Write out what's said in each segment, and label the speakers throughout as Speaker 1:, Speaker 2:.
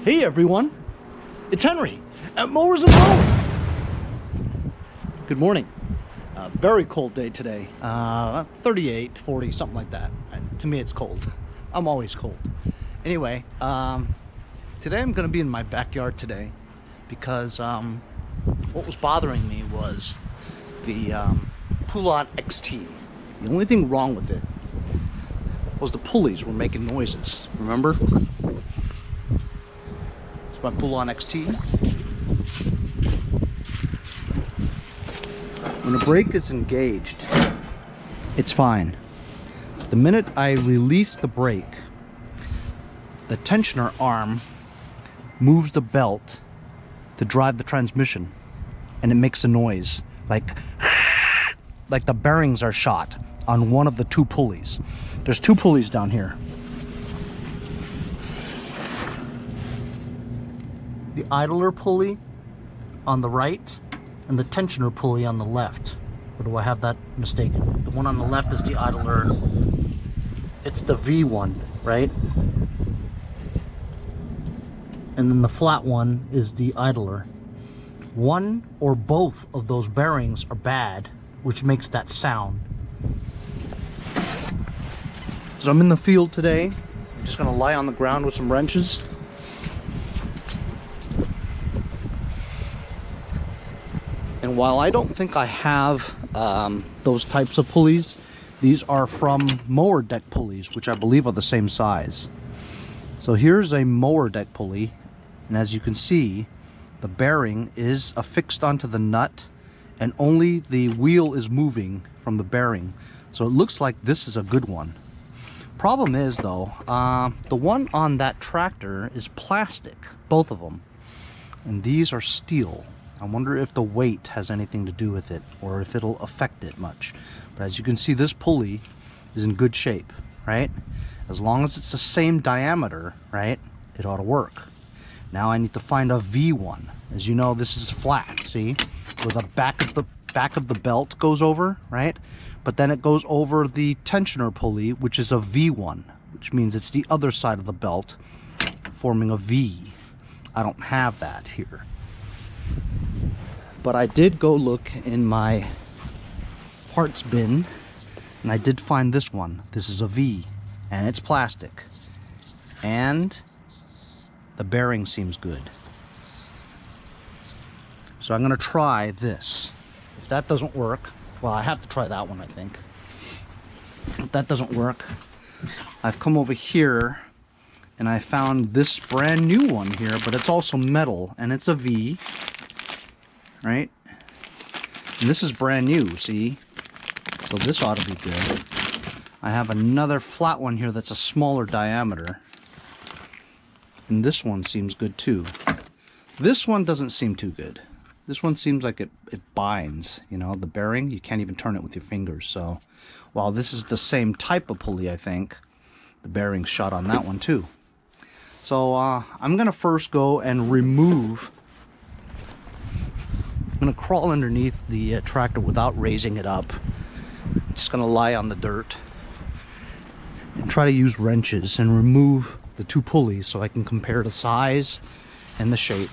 Speaker 1: Hey everyone, it's Henry at Mowers and Pulleys. Good morning. Very cold day today. 38, 40, something like that. To me it's cold. I'm always cold. Anyway, today I'm going to be in my backyard today because what was bothering me was the Poulan Pxt12538. The only thing wrong with it was the pulleys were making noises. Remember? My Poulan Pxt12538. When the brake is engaged, it's fine. The minute I release the brake, the tensioner arm moves the belt to drive the transmission, and it makes a noise like the bearings are shot on one of the two pulleys. There's two pulleys down here. The idler pulley on the right and the tensioner pulley on the left. Or do I have that mistaken? The one on the left is the idler. It's the V one, right? And then the flat one is the idler. One or both of those bearings are bad, which makes that sound. So I'm in the field today. I'm just gonna lie on the ground with some wrenches. And while I don't think I have those types of pulleys, these are from mower deck pulleys, which I believe are the same size. So here's a mower deck pulley, and as you can see, the bearing is affixed onto the nut, and only the wheel is moving from the bearing. So it looks like this is a good one. Problem is though, the one on that tractor is plastic, both of them, and these are steel. I wonder if the weight has anything to do with it or if it'll affect it much. But as you can see, this pulley is in good shape, right? As long as it's the same diameter, right, it ought to work. Now I need to find a V one. As you know, this is flat, see? Where the back of the belt goes over, right? But then it goes over the tensioner pulley, which is a V1, which means it's the other side of the belt forming a V. I don't have that here. But I did go look in my parts bin, and I did find this one. This is a V, and it's plastic. And the bearing seems good. So I'm gonna try this. If that doesn't work, well, I have to try that one, I think. If that doesn't work, I've come over here and I found this brand new one here, but it's also metal, and it's a V. Right? And this is brand new, see? So this ought to be good. I have another flat one here that's a smaller diameter. And this one seems good too. This one doesn't seem too good. This one seems like it binds, you know, the bearing. You can't even turn it with your fingers. So while this is the same type of pulley, I think, the bearing's shot on that one too. So I'm gonna first go and remove. I'm gonna crawl underneath the tractor without raising it up. I'm just gonna lie on the dirt and try to use wrenches and remove the two pulleys so I can compare the size and the shape.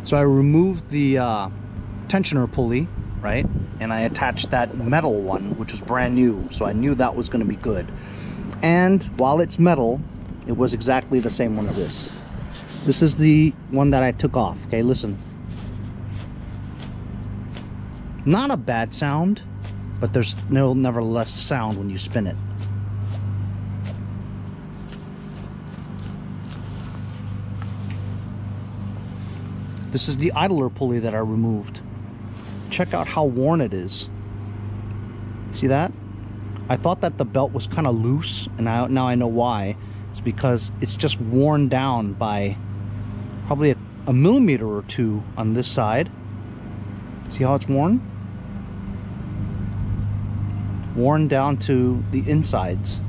Speaker 1: So I removed the tensioner pulley, right? And I attached that metal one, which was brand new. So I knew that was going to be good. And while it's metal, it was exactly the same one as this. This is the one that I took off. Okay, listen. Not a bad sound, but there's no nevertheless sound when you spin it. This is the idler pulley that I removed. Check out how worn it is. See that? I thought that the belt was kind of loose, and now I know why. It's because it's just worn down by probably a millimeter or two on this side. See how it's worn? Worn down to the insides.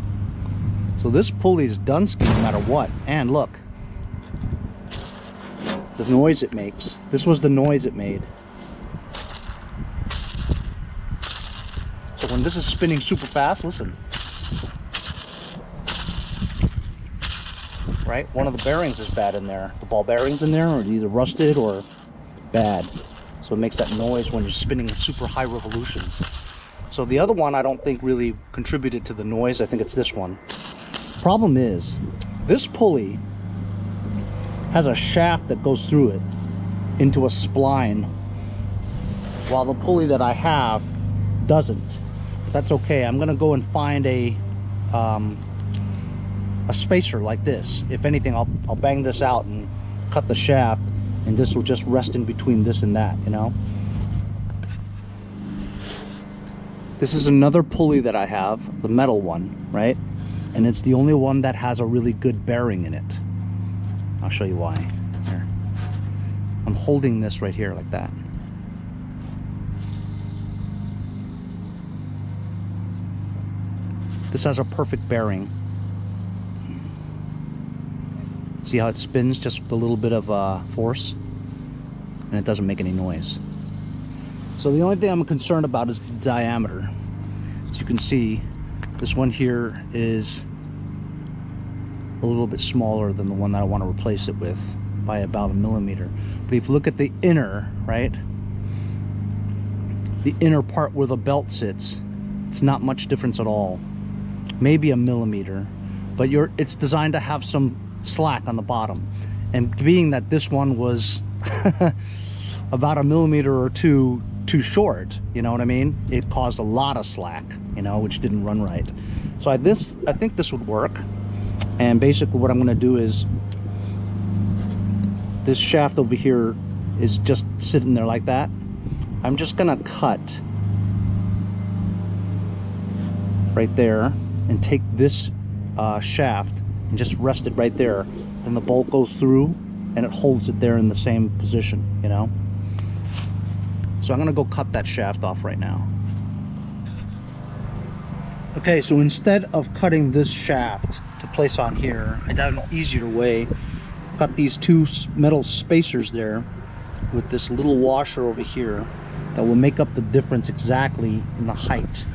Speaker 1: So this pulley is DONESKI no matter what. And look, the noise it makes. This was the noise it made. So when this is spinning super fast, listen. Right? One of the bearings is bad in there. The ball bearings in there are either rusted or bad. So it makes that noise when you're spinning at super high revolutions. So the other one I don't think really contributed to the noise. I think it's this one. Problem is, this pulley has a shaft that goes through it into a spline, while the pulley that I have doesn't. That's okay. I'm gonna go and find a spacer like this. If anything, I'll bang this out and cut the shaft, and this will just rest in between this and that, you know. This is another pulley that I have, the metal one, right? And it's the only one that has a really good bearing in it. I'll show you why. Here. I'm holding this right here like that. This has a perfect bearing. See how it spins just with a little bit of force? And it doesn't make any noise. So the only thing I'm concerned about is the diameter. As you can see, this one here is a little bit smaller than the one that I want to replace it with by about 1 millimeter. But if you look at the inner, right? The inner part where the belt sits, it's not much difference at all. Maybe 1 millimeter, but it's designed to have some slack on the bottom. And being that this one was about 1 millimeter or two too short, you know what I mean? It caused a lot of slack, you know, which didn't run right. So I think this would work. And basically what I'm going to do is, this shaft over here is just sitting there like that. I'm just going to cut right there and take this shaft and just rest it right there. Then the bolt goes through and it holds it there in the same position, you know. So I'm going to go cut that shaft off right now. Okay, so instead of cutting this shaft to place on here, I did an easier way. Got these two metal spacers there with this little washer over here that will make up the difference exactly in the height.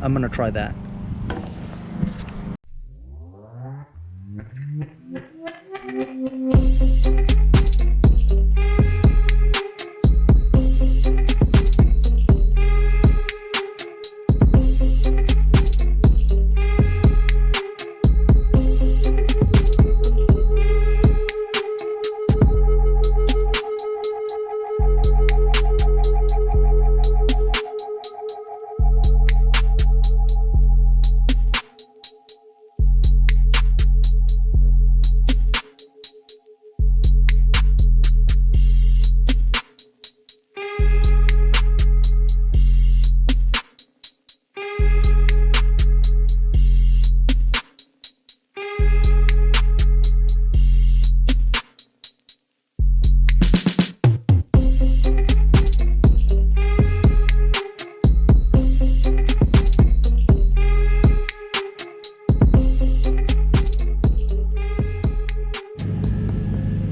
Speaker 1: I'm gonna try that.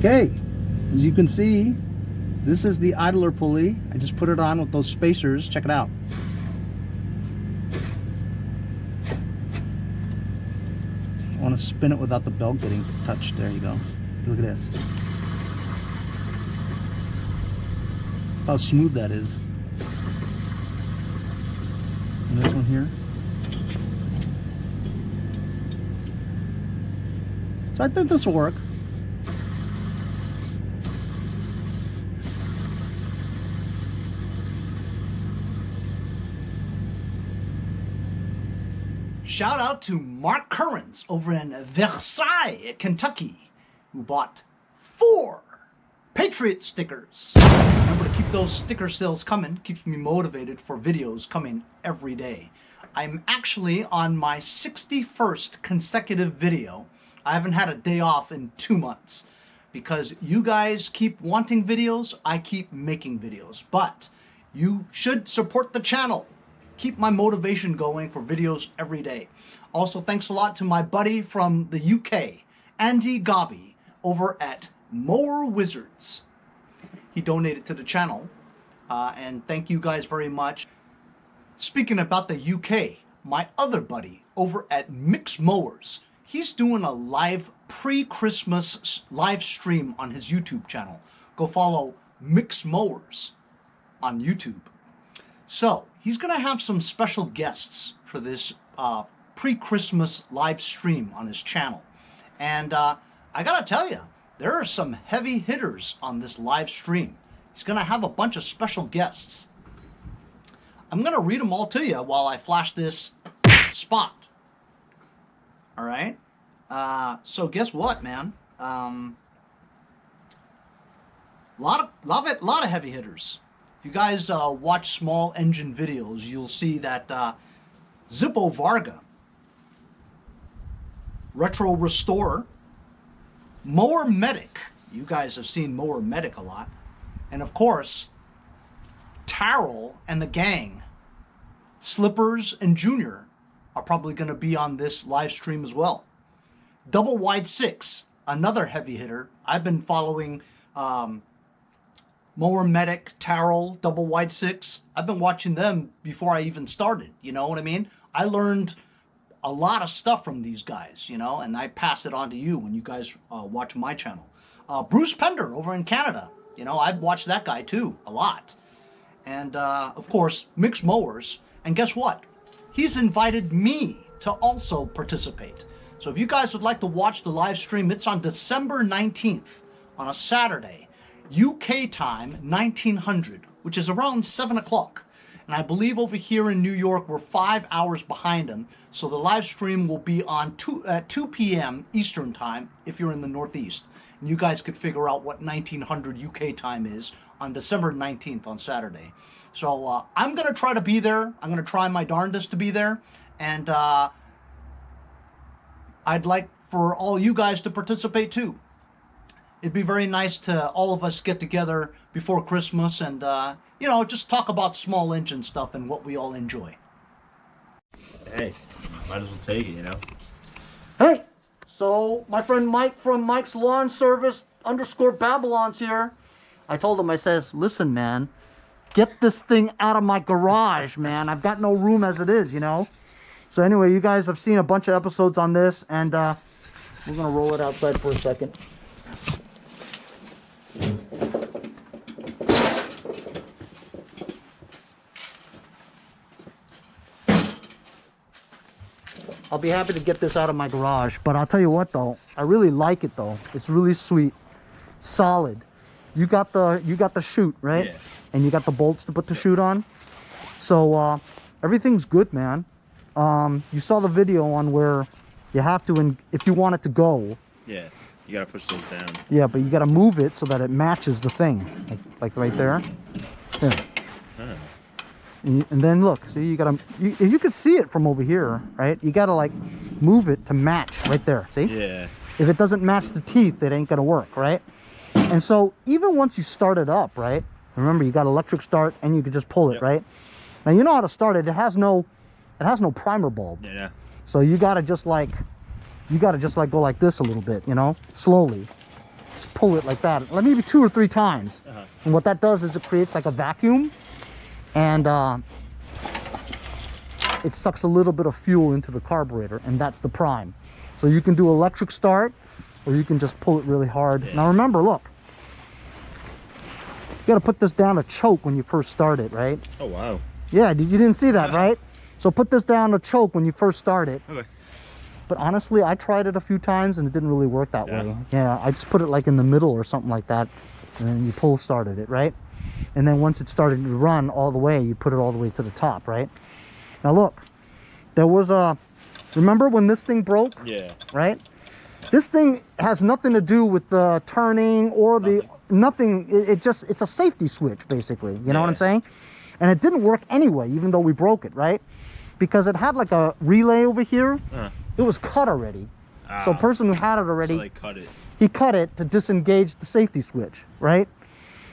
Speaker 1: Okay, as you can see, this is the idler pulley. I just put it on with those spacers. Check it out. I want to spin it without the belt getting touched. There you go. Look at this. how smooth that is. And this one here. So I think this will work. Shout out to Mark Currens over in Versailles, Kentucky, who bought 4 Patriot stickers. Remember to keep those sticker sales coming. Keeps me motivated for videos coming every day. I'm actually on my 61st consecutive video. I haven't had a day off in 2 months because you guys keep wanting videos, I keep making videos. But you should support the channel. Keep my motivation going for videos every day. Also, thanks a lot to my buddy from the UK, Andy Gobby, over at Mower Wizards. He donated to the channel, and thank you guys very much. Speaking about the UK, my other buddy over at Mix Mowers, he's doing a live pre-Christmas live stream on his YouTube channel. Go follow Mix Mowers on YouTube. So, he's going to have some special guests for this pre-Christmas live stream on his channel. And I got to tell you, there are some heavy hitters on this live stream. He's going to have a bunch of special guests. I'm going to read them all to you while I flash this spot. All right? So guess what, man? Lot of heavy hitters. If you guys watch small engine videos, you'll see that Zippo Varga, Retro Restorer, Mower Medic. You guys have seen Mower Medic a lot. And of course, Tarrell and the gang, Slippers and Junior, are probably going to be on this live stream as well. Double Wide 6, another heavy hitter. I've been following Mower Medic, Tarrell, Double Wide 6. I've been watching them before I even started, you know what I mean? I learned a lot of stuff from these guys, you know, and I pass it on to you when you guys watch my channel. Bruce Pender over in Canada, you know, I've watched that guy too, a lot. And of course, Mix Mowers. And guess what? He's invited me to also participate. So if you guys would like to watch the live stream, it's on December 19th on a Saturday, UK time, 1900, which is around 7 o'clock. And I believe over here in New York, we're 5 hours behind them. So the live stream will be on 2 p.m. Eastern time if you're in the Northeast. And you guys could figure out what 1900 UK time is on December 19th on Saturday. So I'm going to try to be there. I'm going to try my darndest to be there. And I'd like for all you guys to participate too. It'd be very nice to all of us get together before Christmas and, you know, just talk about small engine stuff and what we all enjoy.
Speaker 2: Hey, might as well take it, you know?
Speaker 1: Hey, so my friend Mike from Mike's Lawn Service _Babylon's here. I told him, I says, listen, man, get this thing out of my garage, man. I've got no room as it is, you know? So anyway, you guys have seen a bunch of episodes on this, and we're going to roll it outside for a second. I'll be happy to get this out of my garage, but I'll tell you what though, I really like it though. It's really sweet, solid. You got the chute, right?
Speaker 2: Yeah.
Speaker 1: And you got the bolts to put the chute on. So everything's good, man. You saw the video on where you have to, and if you want it to go.
Speaker 2: Yeah, you gotta push those down.
Speaker 1: Yeah, but you gotta move it so that it matches the thing, like right there. There.
Speaker 2: Huh.
Speaker 1: And then look, see, you gotta, you can see it from over here, right? You gotta like move it to match right there, see?
Speaker 2: Yeah.
Speaker 1: If it doesn't match the teeth, it ain't gonna work, right? And so even once you start it up, right? Remember, you got electric start and you can just pull it, right? Now you know how to start it. It has no primer bulb.
Speaker 2: Yeah.
Speaker 1: So you gotta just like go like this a little bit, you know, slowly. Just pull it like that, maybe 2 or 3 times. And what that does is it creates like a vacuum, and it sucks a little bit of fuel into the carburetor, and that's the prime. So you can do electric start, or you can just pull it really hard. Now remember, look, You got to put this down to choke when you first start it, right?
Speaker 2: Oh, wow.
Speaker 1: Yeah, you didn't see that, right? So put this down to choke when you first start it.
Speaker 2: Okay.
Speaker 1: But honestly, I tried it a few times and it didn't really work that way. Yeah, I just put it like in the middle or something like that. And then you pull started it, right? And then once it started to run all the way, you put it all the way to the top, right? Now look, there was a... Remember when this thing broke?
Speaker 2: Yeah.
Speaker 1: Right? This thing has nothing to do with the turning or nothing. It's a safety switch, basically. You know what I'm saying? And it didn't work anyway, even though we broke it, right? Because it had like a relay over here. It was cut already. So a person who had it already,
Speaker 2: so they cut it.
Speaker 1: He cut it to disengage the safety switch, right?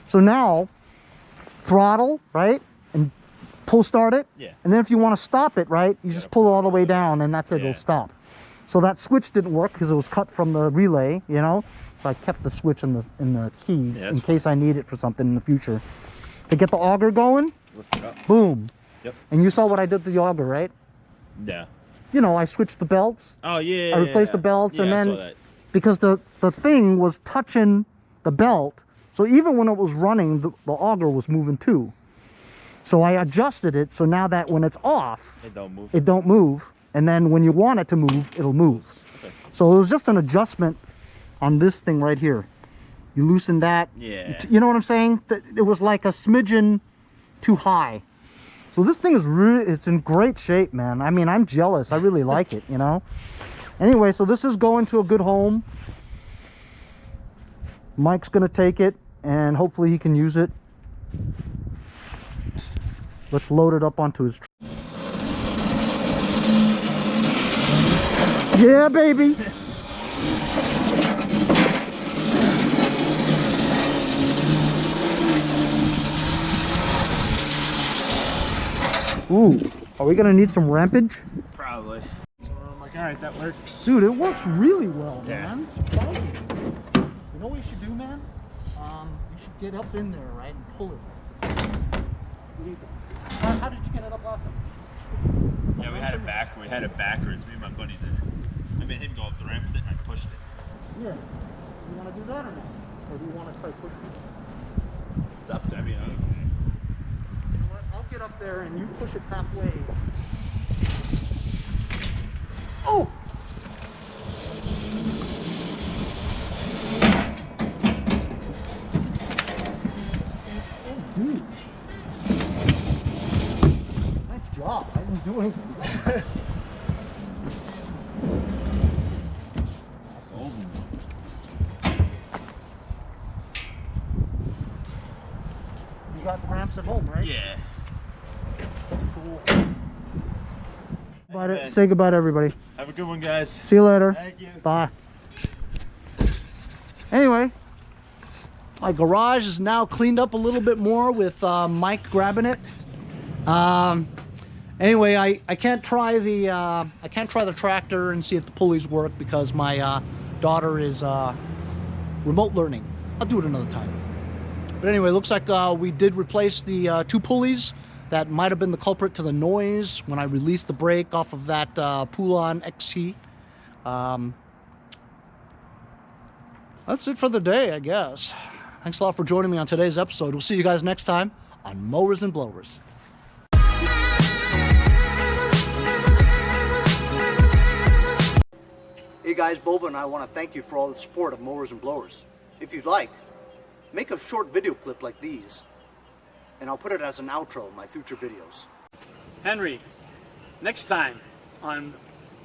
Speaker 1: So now, throttle, right? And pull start it.
Speaker 2: Yeah.
Speaker 1: And then if you want to stop it, right, you just pull it all the way down and that's it, it'll stop. So that switch didn't work because it was cut from the relay, you know? So I kept the switch in the key in case I need it for something in the future. To get the auger going,
Speaker 2: Lift it up.
Speaker 1: boom.
Speaker 2: Yep.
Speaker 1: And you saw what I did to the auger, right?
Speaker 2: Yeah.
Speaker 1: You know, I switched the belts.
Speaker 2: Oh, yeah.
Speaker 1: I replaced the belts and
Speaker 2: I
Speaker 1: then
Speaker 2: saw that.
Speaker 1: because the thing was touching the belt, so even when it was running, the auger was moving too. So I adjusted it so now that when it's off, it don't move, and then when you want it to move, it'll move. Okay. So it was just an adjustment on this thing right here. You loosen that.
Speaker 2: Yeah.
Speaker 1: You know what I'm saying? It was like a smidgen too high. So this thing is it's in great shape, man. I mean, I'm jealous. I really like it, you know? Anyway, so this is going to a good home. Mike's going to take it, and hopefully he can use it. Let's load it up onto his... Yeah, baby! Ooh, are we gonna need some rampage?
Speaker 2: Probably. So I'm like, all right, that works.
Speaker 1: Dude, it works really well,
Speaker 2: Yeah.
Speaker 1: man. You know what you should do, man? You should get up in there, right, and pull it. How did you get it up last time?
Speaker 2: Yeah, we had it backwards. Me and my buddy did it. I made him go up the ramp with it, and I pushed it.
Speaker 1: Yeah. You want to do that or not? Or do you want to try pushing it?
Speaker 2: It's up to me.
Speaker 1: You know what? I'll get up there and you push it halfway. Oh! Oh, dude. Nice job. I didn't do anything. You got the ramps at home, right?
Speaker 2: Yeah.
Speaker 1: Cool. Say goodbye to everybody.
Speaker 2: Have a good one, guys.
Speaker 1: See you later.
Speaker 2: Thank you.
Speaker 1: Bye. Anyway, my garage is now cleaned up a little bit more with Mike grabbing it. Anyway, I can't try the tractor and see if the pulleys work because my daughter is remote learning. I'll do it another time. But anyway, looks like we did replace the 2 pulleys that might have been the culprit to the noise when I released the brake off of that Poulan Pxt12538. That's it for the day, I guess. Thanks a lot for joining me on today's episode. We'll see you guys next time on Mowers and Blowers. Hey guys, Boba and I want to thank you for all the support of Mowers and Blowers. If you'd like, make a short video clip like these, and I'll put it as an outro in my future videos.
Speaker 3: Henry, next time on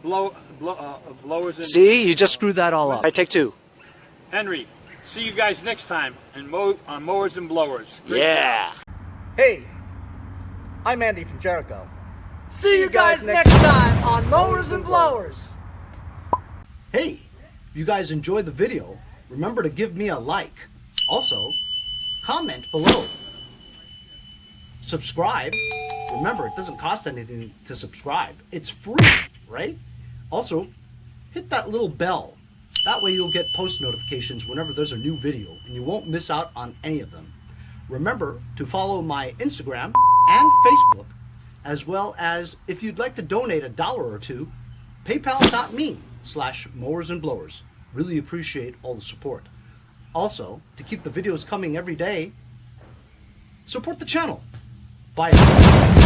Speaker 3: Blowers and...
Speaker 1: See, you just screwed that all up. All right, take 2.
Speaker 3: Henry, see you guys next time on Mowers and Blowers.
Speaker 1: Yeah! Hey, I'm Andy from Jericho.
Speaker 4: See you guys next time on Mowers and Blowers.
Speaker 1: Hey, if you guys enjoyed the video, remember to give me a like. Also, comment below. Subscribe. Remember, it doesn't cost anything to subscribe. It's free, right? Also, hit that little bell. That way you'll get post notifications whenever there's a new video and you won't miss out on any of them. Remember to follow my Instagram and Facebook, as well as if you'd like to donate $1 or $2, paypal.me/mowersandblowers. Really appreciate all the support. Also, to keep the videos coming every day, support the channel. Bye.